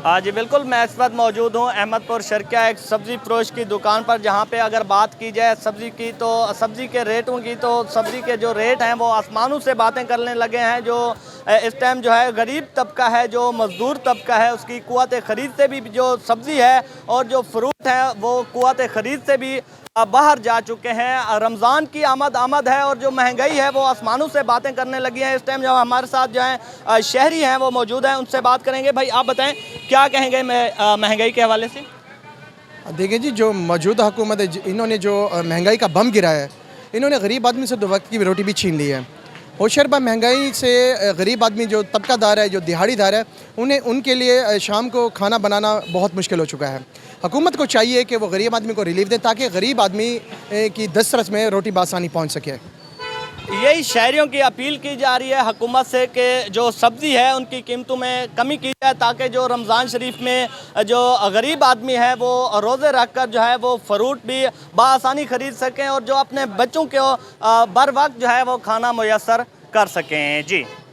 जी बिल्कुल, मैं इस वक्त मौजूद हूँ अहमदपुर शर्किया एक सब्ज़ी फ़रोश की दुकान पर, जहाँ पे अगर बात की जाए सब्ज़ी की तो सब्ज़ी के रेटों की, तो सब्ज़ी के जो रेट हैं वो आसमानों से बातें करने लगे हैं। जो इस टाइम जो है गरीब तबका है, जो मज़दूर तबका है, उसकी क़ुव्वत ख़रीद से भी जो सब्ज़ी है और जो फ्रूट है वो क़ुव्वत ख़रीद से भी बाहर जा चुके हैं। रमज़ान की आमद है और जो महंगाई है वो आसमानों से बातें करने लगी हैं। इस टाइम जब हमारे साथ जो है शहरी हैं वो मौजूद हैं, उनसे बात करेंगे। भाई आप बताएं क्या कहेंगे महंगाई के हवाले से? देखिए जी, जो मौजूदा हुकूमत है इन्होंने जो महंगाई का बम गिराया है, इन्होंने गरीब आदमी से 2 वक्त की रोटी भी छीन ली है। होशरबा महंगाई से गरीब आदमी जो तबकादार है, जो दिहाड़ीदार है, उन्हें उनके लिए शाम को खाना बनाना बहुत मुश्किल हो चुका है। हुकूमत को चाहिए कि वो गरीब आदमी को रिलीफ दें ताकि गरीब आदमी की दस्तरस में रोटी बासानी पहुँच सके। यही शहरियों की अपील की जा रही है हुकूमत से कि जो सब्ज़ी है उनकी कीमतों में कमी की जाए, ताकि जो रमज़ान शरीफ में जो गरीब आदमी है वो रोज़े रख कर जो है वो फ़रूट भी बआसानी ख़रीद सकें और जो अपने बच्चों को बर वक्त जो है वो खाना मुयस्सर कर सकें। जी।